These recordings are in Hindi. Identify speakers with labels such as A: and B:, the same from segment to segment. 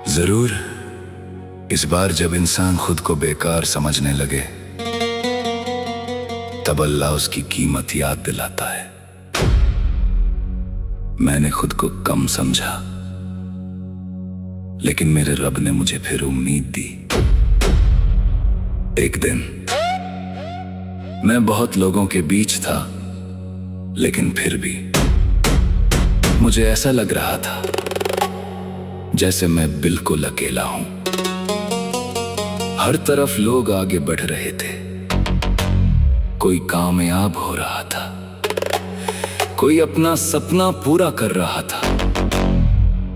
A: जरूर इस बार जब इंसान खुद को बेकार समझने लगे तब अल्लाह उसकी कीमत याद दिलाता है। मैंने खुद को कम समझा, लेकिन मेरे रब ने मुझे फिर उम्मीद दी। एक दिन मैं बहुत लोगों के बीच था, लेकिन फिर भी मुझे ऐसा लग रहा था जैसे मैं बिल्कुल अकेला हूं। हर तरफ लोग आगे बढ़ रहे थे, कोई कामयाब हो रहा था, कोई अपना सपना पूरा कर रहा था,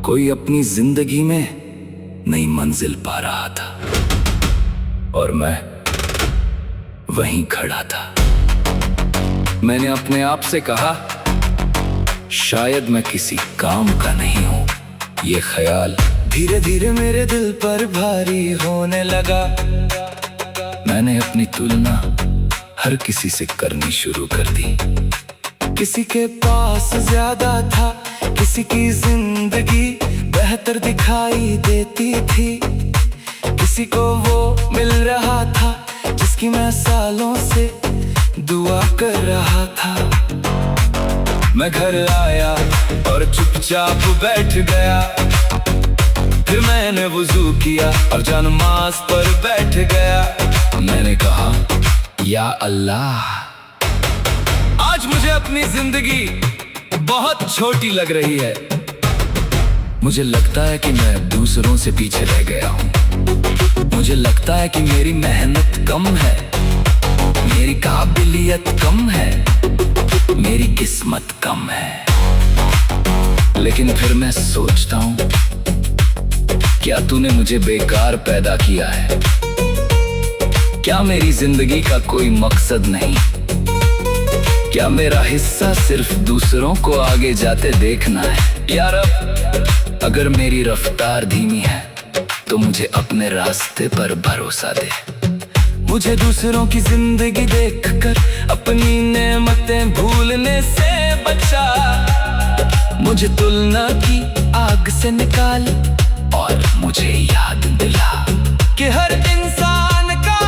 A: कोई अपनी जिंदगी में नई मंजिल पा रहा था, और मैं वहीं खड़ा था। मैंने अपने आप से कहा, शायद मैं किसी काम का नहीं हूं। ये ख्याल धीरे धीरे मेरे दिल पर भारी होने लगा। मैंने अपनी तुलना हर किसी से करनी शुरू कर दी। किसी के पास ज्यादा था, किसी की जिंदगी बेहतर दिखाई देती थी, किसी को वो मिल रहा था जिसकी मैं सालों से दुआ कर रहा था। मैं घर आया और चुपचाप बैठ गया, फिर मैंने वुजू किया और नमाज पर बैठ गया। मैंने कहा, या अल्लाह, आज मुझे अपनी जिंदगी बहुत छोटी लग रही है। मुझे लगता है कि मैं दूसरों से पीछे रह गया हूँ। मुझे लगता है कि मेरी मेहनत कम है, मेरी काबिलियत कम है, मेरी किस्मत कम है। लेकिन फिर मैं सोचता हूँ, क्या तूने मुझे बेकार पैदा किया है? क्या मेरी जिंदगी का कोई मकसद नहीं? क्या मेरा हिस्सा सिर्फ दूसरों को आगे जाते देखना है? यार, अगर मेरी रफ्तार धीमी है तो मुझे अपने रास्ते पर भरोसा दे। मुझे दूसरों की जिंदगी देखकर अपनी नेमतें भूलने से बचा। मुझे तुलना की आग से निकाल और मुझे याद दिला कि हर इंसान का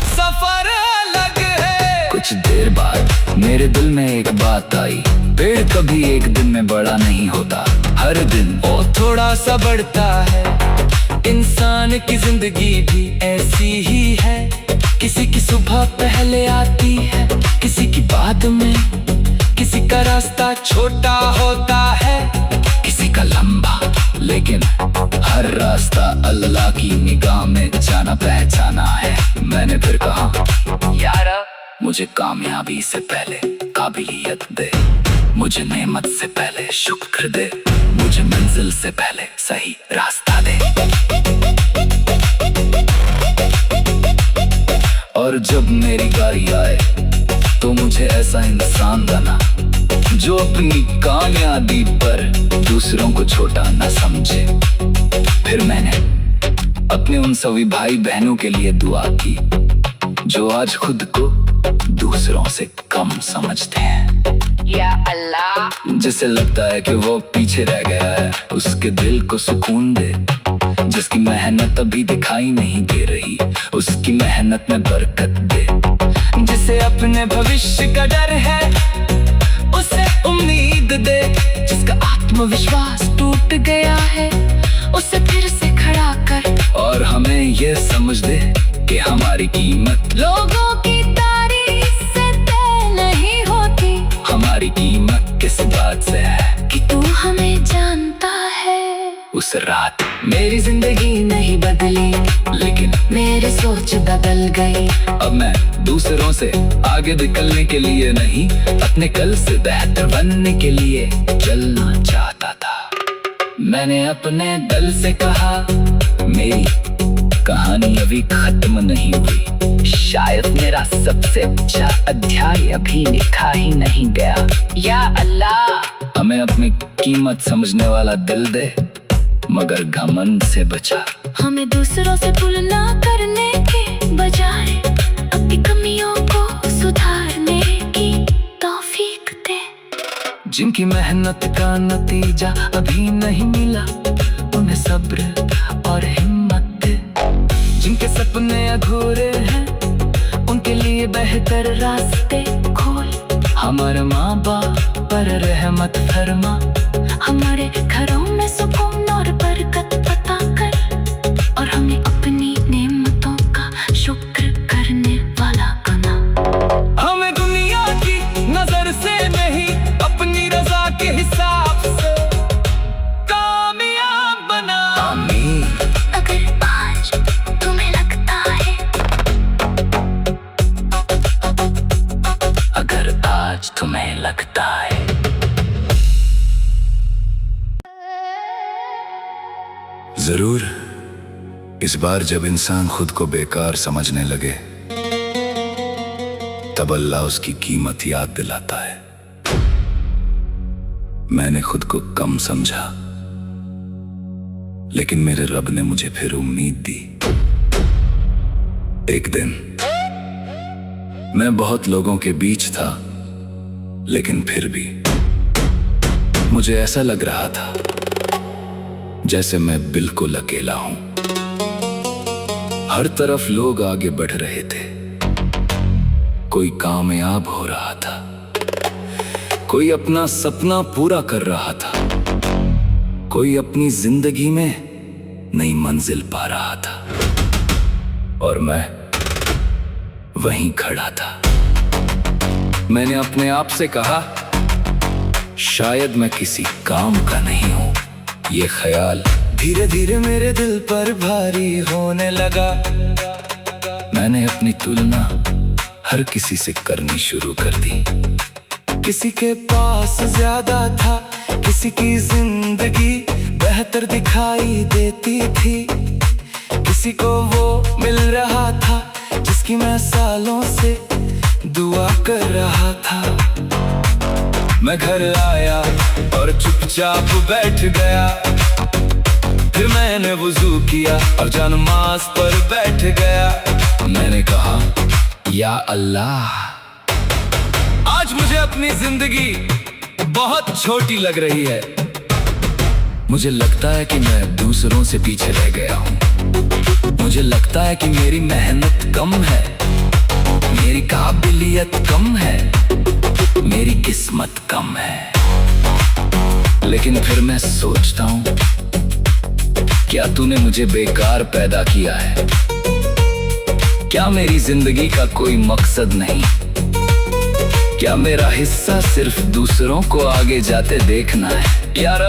A: सफर अलग है। कुछ देर बाद मेरे दिल में एक बात आई, पेड़ कभी एक दिन में बड़ा नहीं होता, हर दिन वो थोड़ा सा बढ़ता है। इंसान की जिंदगी भी ऐसी ही है, किसी की सुबह पहले आती है, किसी की बाद में, किसी का रास्ता छोटा होता है, किसी का लंबा, लेकिन हर रास्ता अल्लाह की निगाह में जाना पहचाना है। मैंने फिर कहा, यार, मुझे कामयाबी से पहले काबिलियत दे, मुझे नेमत से पहले शुक्र दे, मुझे मंजिल से पहले सही रास्ता दे। और जब मेरी बारी आए तो मुझे ऐसा इंसान बना जो अपनी कामयाबी पर दूसरों को छोटा न समझे। फिर मैंने अपने उन सभी भाई बहनों के लिए दुआ की जो आज खुद को दूसरों से कम समझते हैं। या अल्लाह, जिसे लगता है कि वो पीछे रह गया है, उसके दिल को सुकून दे। जिसकी मेहनत अभी दिखाई नहीं दे रही, उसकी मेहनत में बरकत दे। जिसे अपने भविष्य का डर है, उसे उम्मीद दे। जिसका आत्मविश्वास टूट गया है, उसे फिर से खड़ा कर। और हमें ये समझ दे कि हमारी कीमत
B: लोगों की तारीफ से तय नहीं होती।
A: हमारी कीमत किस बात से है
B: कि तू हमें जानता है।
A: उस रात
B: मेरी जिंदगी नहीं बदली,
A: लेकिन
B: मेरी सोच बदल गई।
A: अब मैं दूसरों से आगे निकलने के लिए नहीं, अपने कल से बेहतर बनने के लिए चलना चाहता था। मैंने अपने दिल से कहा, मेरी कहानी अभी खत्म नहीं हुई। शायद मेरा सबसे अच्छा अध्याय अभी लिखा ही नहीं गया।
B: या अल्लाह,
A: हमें अपनी कीमत समझने वाला दिल दे, मगर घमंड से बचा।
B: हमें दूसरों से तुलना करने के बजाय अपनी कमियों को सुधारने की तौफीक दे।
A: जिनकी मेहनत का नतीजा अभी नहीं मिला, हमें सब्र और हिम्मत दे। जिनके सपने अधूरे हैं उनके लिए बेहतर रास्ते खोल। हमारे माँ बाप पर रहमत फरमा,
B: हमारे घरों में सुकून और बरकत पता कर, और हमें अपनी नेमतों का शुक्र करने वाला बना।
A: हमें दुनिया की नजर से नहीं अपनी रजा के हिसाब से कामयाब बना। आमीन।
B: अगर आज तुम्हें लगता है,
A: अगर आज तुम्हें लगता है जरूर इस बार जब इंसान खुद को बेकार समझने लगे तब अल्लाह उसकी कीमत याद दिलाता है। मैंने खुद को कम समझा लेकिन मेरे रब ने मुझे फिर उम्मीद दी। एक दिन मैं बहुत लोगों के बीच था लेकिन फिर भी मुझे ऐसा लग रहा था जैसे मैं बिल्कुल अकेला हूं। हर तरफ लोग आगे बढ़ रहे थे, कोई कामयाब हो रहा था, कोई अपना सपना पूरा कर रहा था, कोई अपनी जिंदगी में नई मंजिल पा रहा था, और मैं वहीं खड़ा था। मैंने अपने आप से कहा शायद मैं किसी काम का नहीं हूं। ये ख्याल धीरे धीरे मेरे दिल पर भारी होने लगा। मैंने अपनी तुलना हर किसी से करनी शुरू कर दी। किसी के पास ज्यादा था, किसी की जिंदगी बेहतर दिखाई देती थी, किसी को वो मिल रहा था जिसकी मैं सालों से दुआ कर रहा था। मैं घर आया और चुपचाप बैठ गया, फिर मैंने वुजू किया और नमाज पर बैठ गया। मैंने कहा या अल्लाह, आज मुझे अपनी जिंदगी बहुत छोटी लग रही है। मुझे लगता है कि मैं दूसरों से पीछे रह गया हूँ। मुझे लगता है कि मेरी मेहनत कम है, मेरी काबिलियत कम है, मेरी किस्मत कम है। लेकिन फिर मैं सोचता हूँ क्या तूने मुझे बेकार पैदा किया है? क्या मेरी जिंदगी का कोई मकसद नहीं? क्या मेरा हिस्सा सिर्फ दूसरों को आगे जाते देखना है? यार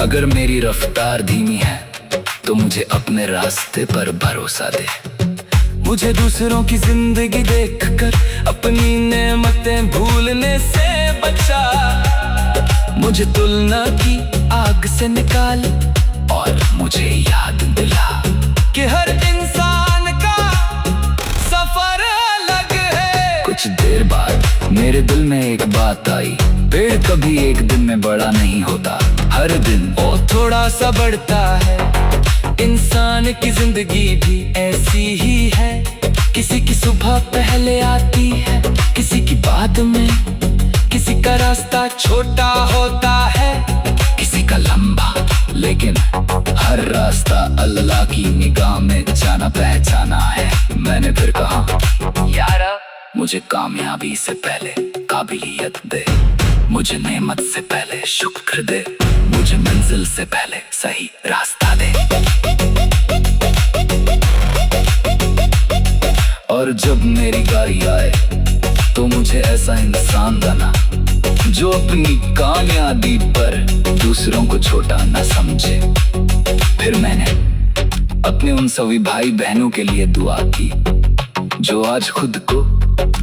A: अगर मेरी रफ्तार धीमी है तो मुझे अपने रास्ते पर भरोसा दे। मुझे दूसरों की जिंदगी देखकर अपनी नेमतें भूलने से बचा। मुझे तुलना की आग से निकाल और मुझे याद दिला कि हर इंसान का सफर अलग है। कुछ देर बाद मेरे दिल में एक बात आई, पेड़ कभी एक दिन में बड़ा नहीं होता, हर दिन वो थोड़ा सा बढ़ता है। इंसान की जिंदगी भी ऐसी ही है, किसी की सुबह पहले आती है, किसी की बाद में, किसी का रास्ता छोटा होता है, किसी का लंबा, लेकिन हर रास्ता अल्लाह की निगाह में जाना पहचाना है। मैंने फिर कहा यार मुझे कामयाबी से पहले काबिलियत दे, मुझे नेमत से पहले शुक्र दे, मुझे मंजिल से पहले सही रास्ता दे। और जब मेरी बारी आए तो मुझे ऐसा इंसान बना जो अपनी कामयाबी पर दूसरों को छोटा न समझे। फिर मैंने अपने उन सभी भाई बहनों के लिए दुआ की जो आज खुद को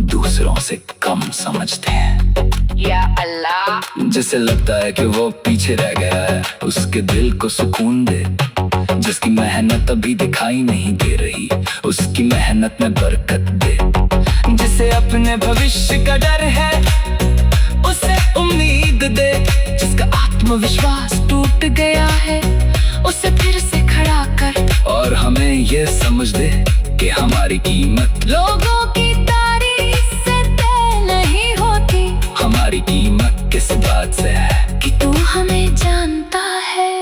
A: दूसरों से कम समझते हैं। या अल्लाह, जिसे लगता है कि वो पीछे रह गया है उसके दिल को सुकून दे। जिसकी मेहनत अभी दिखाई नहीं दे रही उसकी मेहनत में बरकत दे। जिसे अपने भविष्य का डर है उसे उम्मीद दे। जिसका आत्मविश्वास टूट गया है उसे फिर से खड़ा कर। और हमें ये समझ दे कि हमारी कीमत
B: लोगों की तारीफ से तय नहीं होती,
A: हमारी कीमत किस बात से है
B: कि तू हमें जानता है।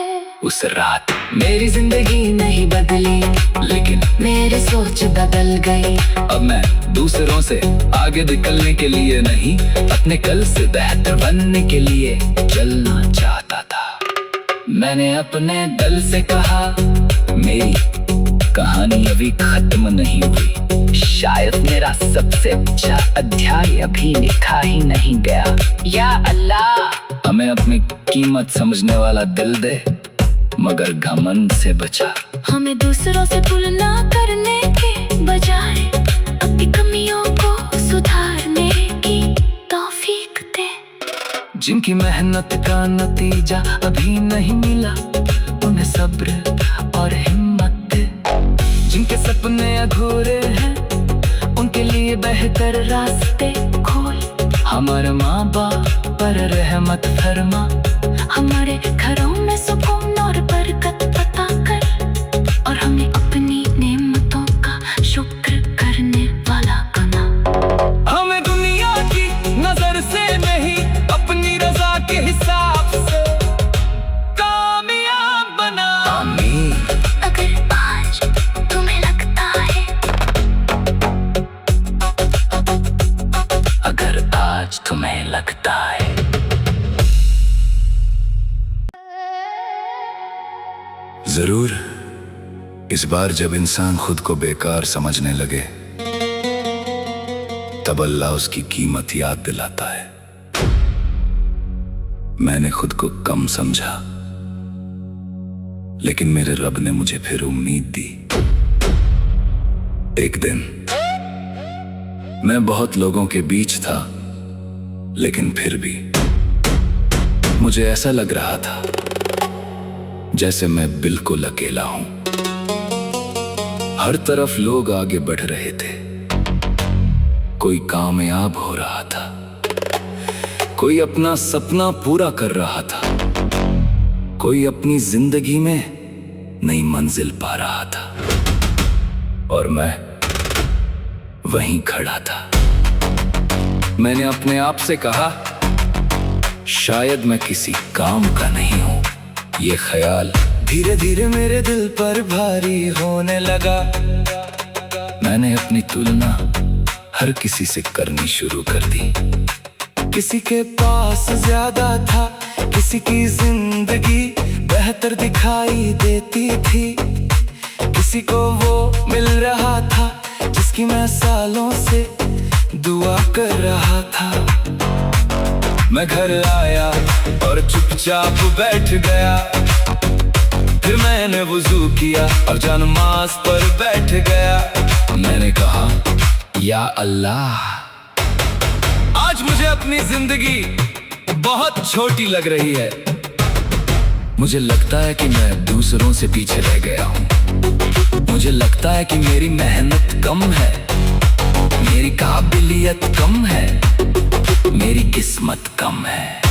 A: उस रात मेरी जिंदगी नहीं बदली, लेकिन
B: मेरी सोच बदल गई।
A: अब मैं दूसरों से आगे निकलने के लिए नहीं, अपने कल से बेहतर बनने के लिए चलना चाहता था। मैंने अपने दिल से कहा, मेरी कहानी अभी खत्म नहीं हुई, शायद मेरा सबसे अच्छा अध्याय अभी लिखा ही नहीं गया। या अल्लाह, हमें अपनी कीमत समझने वाला दिल दे, मगर घमंड से बचा।
B: हमें दूसरों से तुलना करने के बजाय अपनी कमियों को सुधारने की तौफीक दे।
A: जिनकी मेहनत का नतीजा अभी नहीं मिला, उन्हें सब्र और हिम्मत दे। जिनके सपने अधूरे हैं, उनके लिए बेहतर रास्ते खोल। हमारे माँ बाप पर रहमत फरमा,
B: हमारे घरों में सुकून और बरकत अता कर, और हमें अपनी नेमतों का शुक्र करने वाला बना।
A: हमें दुनिया की नजर से नहीं, अपनी रजा के हिसाब से कामयाब बना। आमीन।
B: अगर आज तुम्हें लगता है,
A: अगर आज तुम्हें लगता है जरूर, इस बार जब इंसान खुद को बेकार समझने लगे, तब अल्लाह उसकी कीमत याद दिलाता है। मैंने खुद को कम समझा, लेकिन मेरे रब ने मुझे फिर उम्मीद दी। एक दिन मैं बहुत लोगों के बीच था, लेकिन फिर भी मुझे ऐसा लग रहा था जैसे मैं बिल्कुल अकेला हूं। हर तरफ लोग आगे बढ़ रहे थे, कोई कामयाब हो रहा था, कोई अपना सपना पूरा कर रहा था, कोई अपनी जिंदगी में नई मंजिल पा रहा था, और मैं वहीं खड़ा था। मैंने अपने आप से कहा, शायद मैं किसी काम का नहीं हूं। ये ख्याल धीरे धीरे मेरे दिल पर भारी होने लगा। मैंने अपनी तुलना हर किसी से करनी शुरू कर दी। किसी के पास ज्यादा था, किसी की जिंदगी बेहतर दिखाई देती थी, किसी को वो मिल रहा था जिसकी मैं सालों से दुआ कर रहा था। मैं घर आया और चुपचाप बैठ गया, फिर मैंने वुजू किया और नमाज पर बैठ गया। मैंने कहा, या अल्लाह, आज मुझे अपनी जिंदगी बहुत छोटी लग रही है। मुझे लगता है कि मैं दूसरों से पीछे रह गया हूँ। मुझे लगता है कि मेरी मेहनत कम है, मेरी काबिलियत कम है, मेरी किस्मत कम है।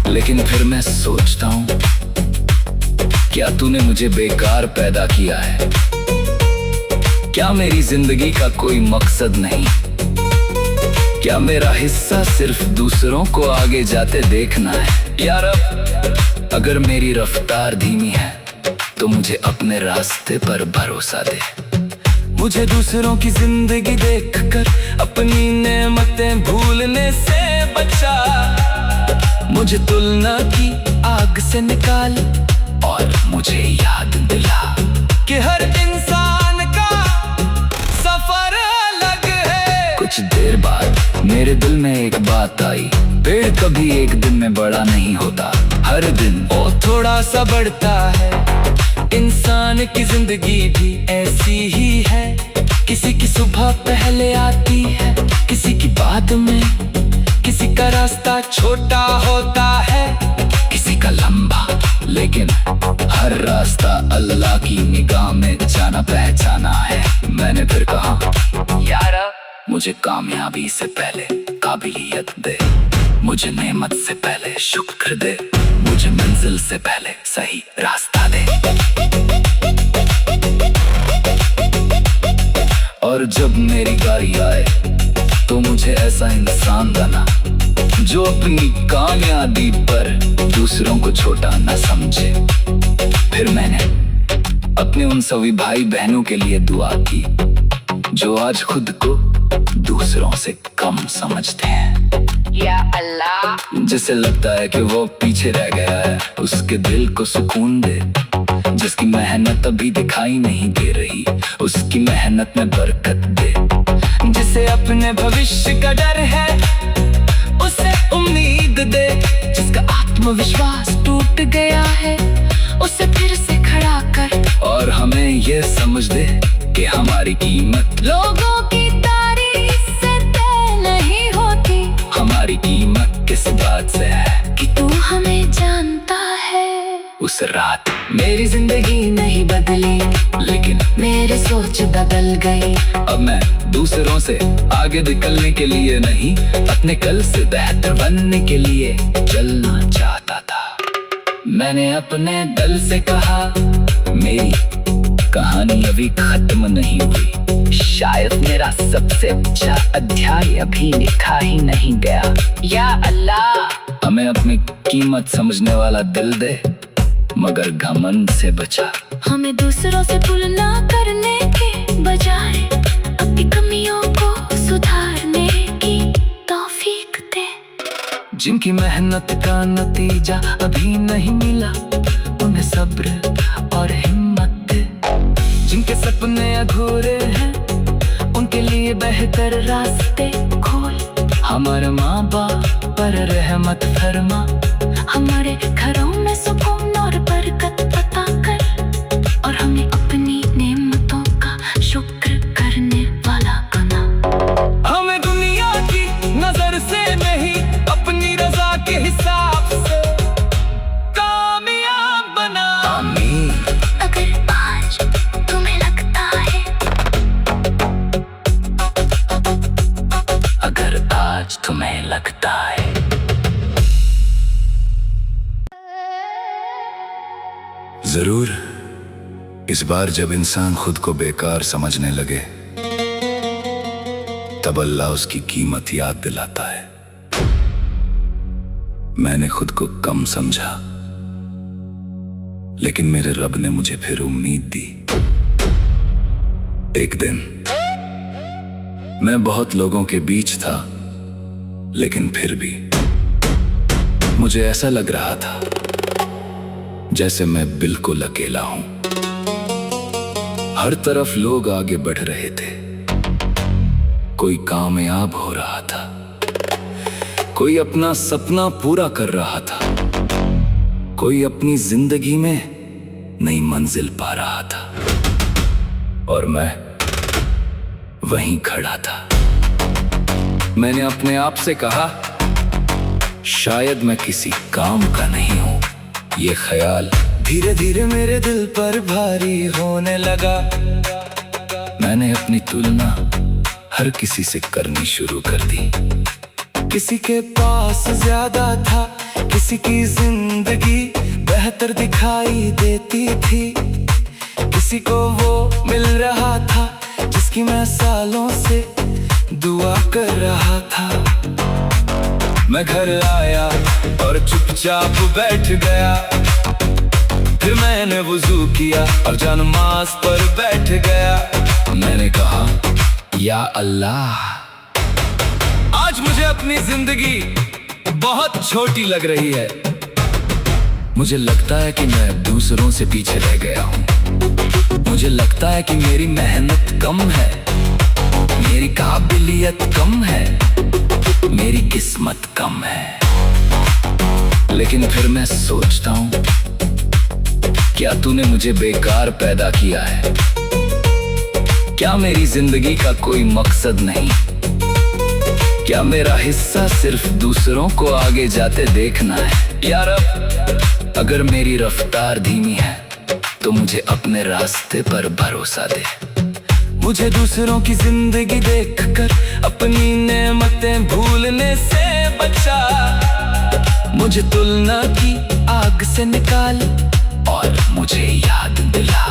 A: लेकिन फिर मैं सोचता हूँ, क्या तूने मुझे बेकार पैदा किया है? क्या मेरी जिंदगी का कोई मकसद नहीं? क्या मेरा हिस्सा सिर्फ दूसरों को आगे जाते देखना है? यार, अगर मेरी रफ्तार धीमी है तो मुझे अपने रास्ते पर भरोसा दे। मुझे दूसरों की जिंदगी देखकर अपनी नेमतें भूलने से बचा। मुझे तुलना की आग से निकाल और मुझे याद दिला कि हर इंसान का सफर अलग है। कुछ देर बाद मेरे दिल में एक बात आई, पेड़ कभी एक दिन में बड़ा नहीं होता, हर दिन वो थोड़ा सा बढ़ता है। इंसान की जिंदगी भी ऐसी ही है, किसी की सुबह पहले आती है, किसी की बाद में, किसी का रास्ता छोटा होता है, किसी का लंबा, लेकिन हर रास्ता अल्लाह की निगाह में जाना पहचाना है। मैंने फिर कहा, यार, मुझे कामयाबी से पहले काबिलियत दे, मुझे नेमत से पहले शुक्र दे, मुझे मंजिल से पहले सही रास्ता दे। और जब मेरी बारी आए तो मुझे ऐसा इंसान बना जो अपनी कामयाबी पर दूसरों को छोटा न समझे। फिर मैंने अपने उन सभी भाई बहनों के लिए दुआ की जो आज खुद को दूसरों से कम समझते हैं।
B: या अल्लाह,
A: जिसे लगता है कि वो पीछे रह गया है, उसके दिल को सुकून दे। जिसकी मेहनत अभी दिखाई नहीं दे रही, उसकी मेहनत में बरकत दे। जिसे अपने भविष्य का डर है, उसे उम्मीद दे। जिसका आत्मविश्वास टूट गया है, उसे फिर से खड़ा कर। और हमें ये समझ दे कि हमारी कीमत
B: लोगों की तारीफ से तय नहीं होती।
A: हमारी कीमत किस बात से है
B: कि तू हमें जानता है।
A: उस रात मेरी जिंदगी नहीं बदली, लेकिन
B: मेरी सोच बदल गई।
A: अब मैं दूसरों से आगे निकलने के लिए नहीं, अपने कल से बेहतर बनने के लिए चलना चाहता था। मैंने अपने दिल से कहा, मेरी कहानी अभी खत्म नहीं हुई। शायद मेरा सबसे अच्छा अध्याय अभी लिखा ही नहीं गया।
B: या अल्लाह,
A: हमें अपनी कीमत समझने वाला दिल दे, मगर घमंड से बचा।
B: हमें दूसरों से तुलना करने के बजाय अपनी कमियों को सुधारने की तौफीक दे।
A: जिनकी मेहनत का नतीजा अभी नहीं मिला, उन्हें सब्र और हिम्मत दे। जिनके सपने अधूरे हैं, उनके लिए बेहतर रास्ते खोल। हमारे माँ बाप पर रहमत फरमा।
B: हमारे घरों में सुकून और बरकत अता कर, और हमें अपनी नेमतों का शुक्र करने वाला बना।
A: हमें दुनिया की नजर से नहीं, अपनी रजा के हिसाब से कामयाब बना। आमीन।
B: अगर आज तुम्हें लगता है,
A: अगर आज तुम्हें लगता है जरूर इस बार जब इंसान खुद को बेकार समझने लगे, तब अल्लाह उसकी कीमत याद दिलाता है। मैंने खुद को कम समझा, लेकिन मेरे रब ने मुझे फिर उम्मीद दी। एक दिन मैं बहुत लोगों के बीच था, लेकिन फिर भी मुझे ऐसा लग रहा था जैसे मैं बिल्कुल अकेला हूं। हर तरफ लोग आगे बढ़ रहे थे, कोई कामयाब हो रहा था, कोई अपना सपना पूरा कर रहा था, कोई अपनी जिंदगी में नई मंजिल पा रहा था, और मैं वहीं खड़ा था। मैंने अपने आप से कहा, शायद मैं किसी काम का नहीं हूं। ये ख्याल धीरे धीरे मेरे दिल पर भारी होने लगा। मैंने अपनी तुलना हर किसी से करनी शुरू कर दी। किसी के पास ज्यादा था, किसी की जिंदगी बेहतर दिखाई देती थी। किसी को वो मिल रहा था जिसकी मैं सालों से दुआ कर रहा था। मैं घर आया और चुपचाप बैठ गया। फिर मैंने वुजू किया और जान नमाज पर बैठ गया। मैंने कहा, या अल्लाह, आज मुझे अपनी जिंदगी बहुत छोटी लग रही है। मुझे लगता है कि मैं दूसरों से पीछे रह गया हूँ। मुझे लगता है कि मेरी मेहनत कम है, मेरी काबिलियत कम है, मेरी किस्मत कम है। लेकिन फिर मैं सोचता हूँ, क्या तूने मुझे बेकार पैदा किया है? क्या मेरी जिंदगी का कोई मकसद नहीं? क्या मेरा हिस्सा सिर्फ दूसरों को आगे जाते देखना है? यार, अगर मेरी रफ्तार धीमी है तो मुझे अपने रास्ते पर भरोसा दे। मुझे दूसरों की जिंदगी देखकर अपनी नेमतें भूलने से बचा। मुझे तुलना की आग से निकाल और मुझे याद दिला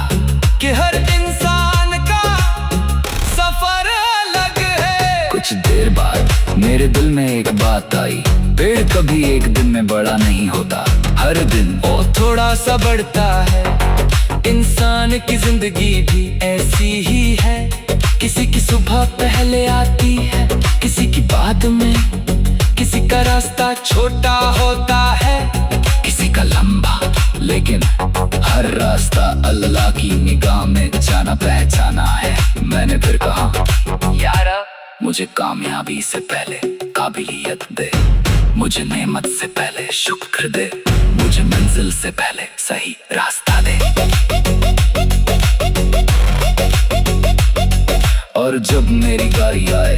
A: कि हर इंसान का सफर अलग है। कुछ कुछ देर बाद मेरे दिल में एक बात आई, पेड़ कभी एक दिन में बड़ा नहीं होता, हर दिन वो थोड़ा सा बढ़ता है। इंसान की जिंदगी भी ऐसी ही है, किसी की सुबह पहले आती है, किसी की बाद में, किसी का रास्ता छोटा होता है, किसी का लंबा, लेकिन हर रास्ता अल्लाह की निगाह में जाना पहचाना है। मैंने फिर कहा, यार मुझे कामयाबी से पहले काबिलियत दे, मुझे नेमत से पहले शुक्र दे, मुझे मंजिल से पहले सही रास्ता दे। और जब मेरी बारी आए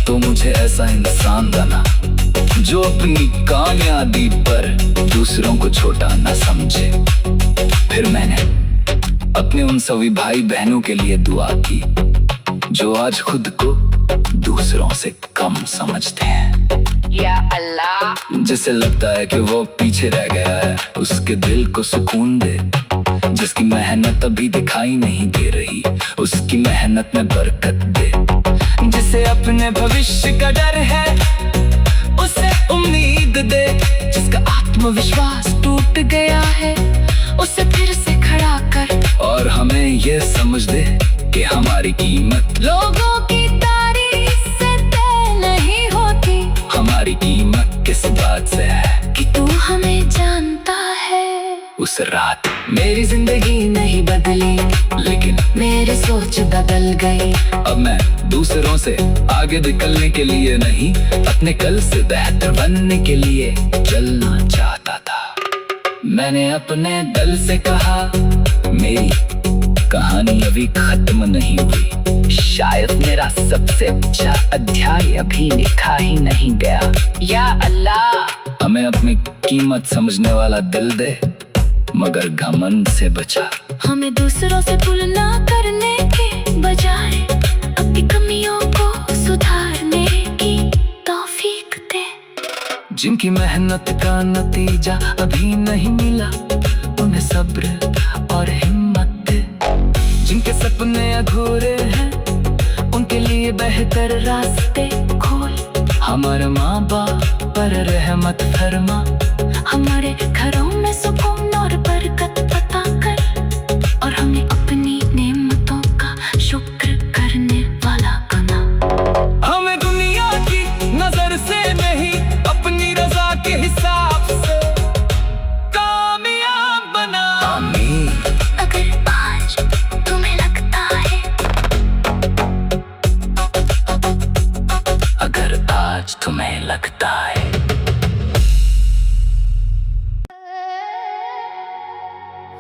A: तो मुझे ऐसा इंसान बना जो अपनी कामयाबी पर दूसरों को छोटा न समझे। फिर मैंने अपने उन सभी भाई बहनों के लिए दुआ की जो आज खुद को दूसरों से कम समझते हैं।
B: या अल्लाह,
A: जिसे लगता है कि वो पीछे रह गया है, उसके दिल को सुकून दे। जिसकी मेहनत अभी दिखाई नहीं दे रही, उसकी मेहनत में बरकत दे। जिसे अपने भविष्य का डर है, उसे उम्मीद दे। जिसका आत्मविश्वास टूट गया है, उसे फिर से खड़ा कर। और हमें ये समझ दे कि हमारी कीमत
B: लोगों की तारीफ से तय नहीं होती,
A: हमारी कीमत किस बात से है
B: कि तू हमें जानता है।
A: उस रात
B: मेरी जिंदगी नहीं बदली,
A: लेकिन
B: मेरी सोच बदल गई।
A: अब मैं दूसरों से आगे निकलने के लिए नहीं, अपने कल से बेहतर बनने के लिए चलना चाहता था। मैंने अपने दिल से कहा, मेरी कहानी अभी खत्म नहीं हुई, शायद मेरा सबसे अच्छा अध्याय अभी लिखा ही नहीं गया।
B: या अल्लाह,
A: हमें अपनी कीमत समझने वाला दिल दे, मगर घमंड से बचा।
B: हमें दूसरों से तुलना करने के बजाय अपनी कमियों को सुधारने की तौफीक दे।
A: जिनकी मेहनत का नतीजा अभी नहीं मिला, उन्हें सब्र और हिम्मत दे। जिनके सपने अधूरे हैं, उनके लिए बेहतर रास्ते खोल। हमारे माँ बाप पर रहमत फरमा,
B: हमारे घरों में सुकून और बरकत पता कर, और हमें अपनी नेमतों का शुक्र करने वाला बना।
A: हमें दुनिया की नजर से नहीं, अपनी रजा के हिसाब से कामयाब बना। आमीन।
B: अगर आज तुम्हें लगता है,
A: अगर आज तुम्हें लगता है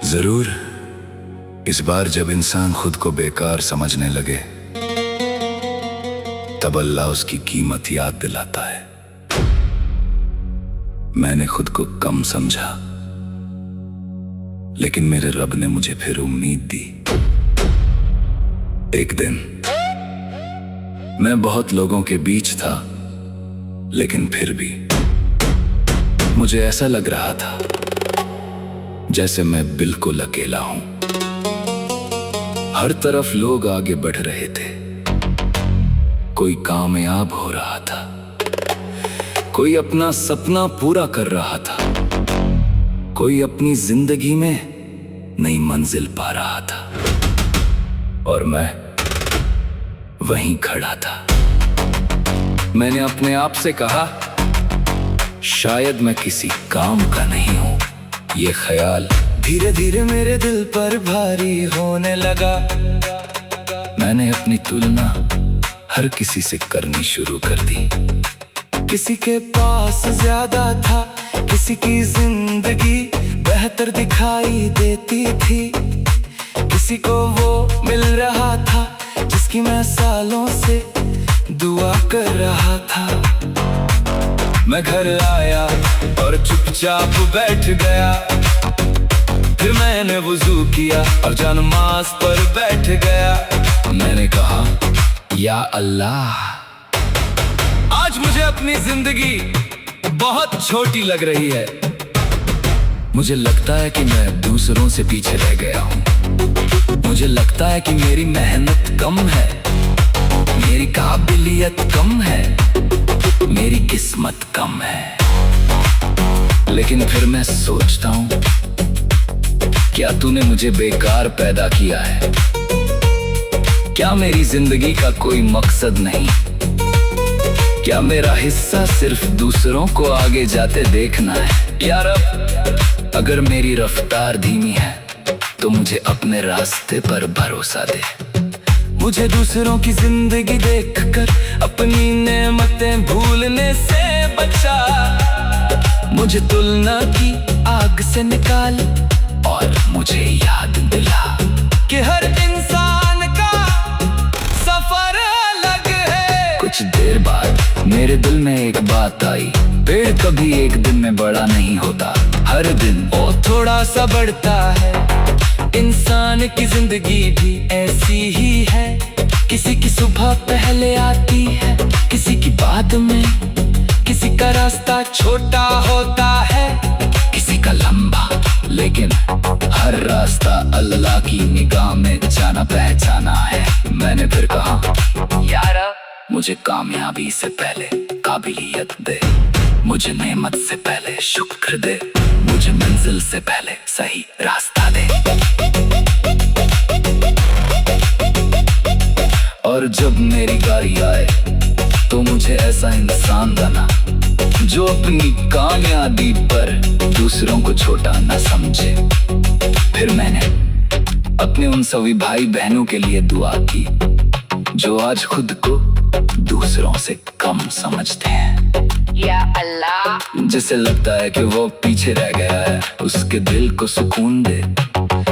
A: जरूर इस बार जब इंसान खुद को बेकार समझने लगे, तब अल्लाह उसकी कीमत याद दिलाता है। मैंने खुद को कम समझा, लेकिन मेरे रब ने मुझे फिर उम्मीद दी। एक दिन मैं बहुत लोगों के बीच था, लेकिन फिर भी मुझे ऐसा लग रहा था जैसे मैं बिल्कुल अकेला हूं। हर तरफ लोग आगे बढ़ रहे थे, कोई कामयाब हो रहा था, कोई अपना सपना पूरा कर रहा था, कोई अपनी जिंदगी में नई मंजिल पा रहा था, और मैं वहीं खड़ा था। मैंने अपने आप से कहा, शायद मैं किसी काम का नहीं हूं। ये ख्याल धीरे धीरे मेरे दिल पर भारी होने लगा। मैंने अपनी तुलना हर किसी से करनी शुरू कर दी। किसी के पास ज्यादा था, किसी की जिंदगी बेहतर दिखाई देती थी, किसी को वो मिल रहा था जिसकी मैं सालों से दुआ कर रहा था। मैं घर आया और चुपचाप बैठ गया, फिर मैंने वुजू किया और जा नमाज पर बैठ गया। मैंने कहा, या अल्लाह, आज मुझे अपनी जिंदगी बहुत छोटी लग रही है। मुझे लगता है कि मैं दूसरों से पीछे रह गया हूँ। मुझे लगता है कि मेरी मेहनत कम है, मेरी काबिलियत कम है, मेरी किस्मत कम है। लेकिन फिर मैं सोचता हूँ, क्या तूने मुझे बेकार पैदा किया है? क्या मेरी जिंदगी का कोई मकसद नहीं? क्या मेरा हिस्सा सिर्फ दूसरों को आगे जाते देखना है? यार अगर मेरी रफ्तार धीमी है तो मुझे अपने रास्ते पर भरोसा दे। मुझे दूसरों की जिंदगी देखकर अपनी नेमतें भूलने से बचा। मुझे तुलना की आग से निकाल और मुझे याद दिला कि हर इंसान का सफर अलग है। कुछ देर बाद मेरे दिल में एक बात आई, पेड़ कभी एक दिन में बड़ा नहीं होता, हर दिन वो थोड़ा सा बढ़ता है। इंसान की जिंदगी भी ऐसी ही है, किसी की सुबह पहले आती है, किसी की बाद में, किसी का रास्ता छोटा होता है, किसी का लंबा, लेकिन हर रास्ता अल्लाह की निगाह में जाना पहचाना है। मैंने फिर कहा, यारा मुझे कामयाबी से पहले काबिलियत दे, मुझे नेमत से पहले शुक्र दे, मुझे मंजिल से पहले सही रास्ता दे। और जब मेरी बारी आए तो मुझे ऐसा इंसान बना जो अपनी कामयाबी पर दूसरों को छोटा न समझे। फिर मैंने अपने उन सभी भाई बहनों के लिए दुआ की जो आज खुद को दूसरों से कम समझते हैं।
B: या अल्लाह,
A: जिसे लगता है कि वो पीछे रह गया है, उसके दिल को सुकून दे।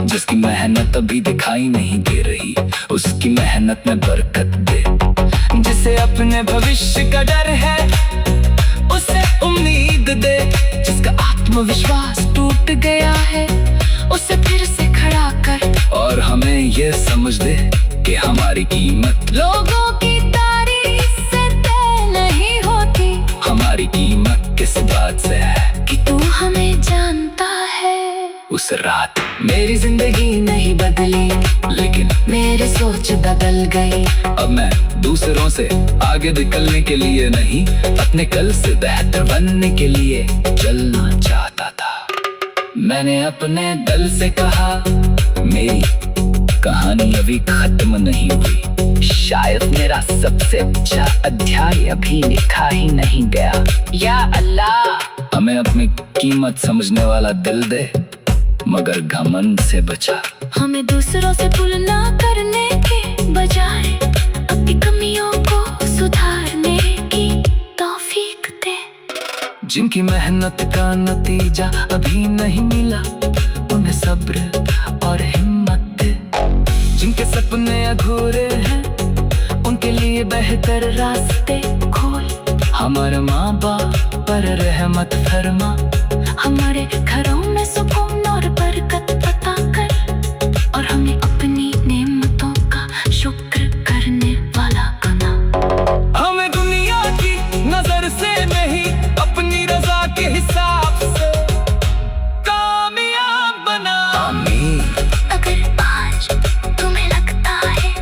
A: जिसकी मेहनत अभी दिखाई नहीं दे रही, उसकी मेहनत में बरकत दे। जिसे अपने भविष्य का डर है, उसे उम्मीद दे। जिसका आत्मविश्वास टूट गया है, उसे फिर से खड़ा कर। और हमें ये समझ दे कि हमारी कीमत
B: लोगों की तारीफ से तय नहीं होती,
A: हमारी कीमत किस बात से है
B: कि तू हमें जानता है।
A: उस रात मेरी जिंदगी नहीं बदली, लेकिन
B: मेरी सोच बदल गई।
A: अब मैं दूसरों से आगे निकलने के लिए नहीं, अपने कल से बेहतर बनने के लिए चलना चाहता था। मैंने अपने दिल से कहा, मेरी कहानी अभी खत्म नहीं हुई, शायद मेरा सबसे अच्छा अध्याय अभी लिखा ही नहीं गया।
B: या अल्लाह,
A: हमें अपनी कीमत समझने वाला दिल दे, मगर घमंड से बचा।
B: हमें दूसरों से तुलना करने के बजाय अपनी कमियों को सुधारने की तौफीक दे।
A: जिनकी मेहनत का नतीजा अभी नहीं मिला, उन्हें सब्र और हिम्मत दे। जिनके सपने अधूरे हैं, उनके लिए बेहतर रास्ते खोल। हमारे माँ बाप पर रहमत फरमा,
B: हमारे घरों में सुकून और बरकत अता कर, और हमें अपनी नेमतों का शुक्र करने वाला बना।
A: हमें दुनिया की नजर से नहीं, अपनी रजा के हिसाब से कामयाब बना। आमीन।
B: अगर आज तुम्हें लगता है,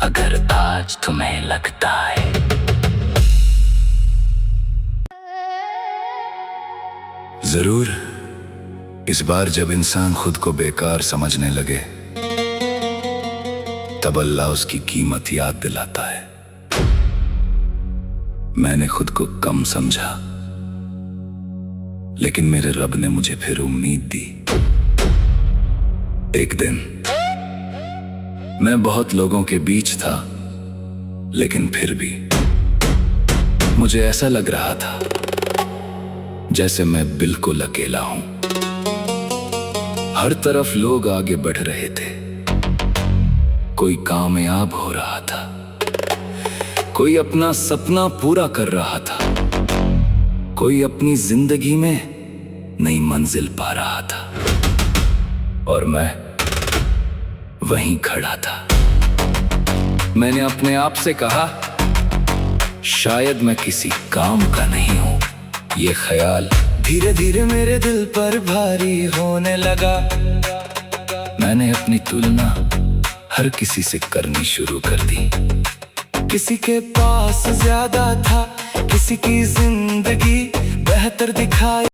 A: अगर आज तुम्हें लगता है जरूर, इस बार जब इंसान खुद को बेकार समझने लगे, तब अल्लाह उसकी कीमत याद दिलाता है। मैंने खुद को कम समझा, लेकिन मेरे रब ने मुझे फिर उम्मीद दी। एक दिन मैं बहुत लोगों के बीच था, लेकिन फिर भी मुझे ऐसा लग रहा था जैसे मैं बिल्कुल अकेला हूं। हर तरफ लोग आगे बढ़ रहे थे, कोई कामयाब हो रहा था, कोई अपना सपना पूरा कर रहा था, कोई अपनी जिंदगी में नई मंजिल पा रहा था, और मैं वहीं खड़ा था। मैंने अपने आप से कहा, शायद मैं किसी काम का नहीं हूं। ये ख्याल धीरे धीरे मेरे दिल पर भारी होने लगा। मैंने अपनी तुलना हर किसी से करनी शुरू कर दी। किसी के पास ज्यादा था, किसी की जिंदगी बेहतर दिखाई।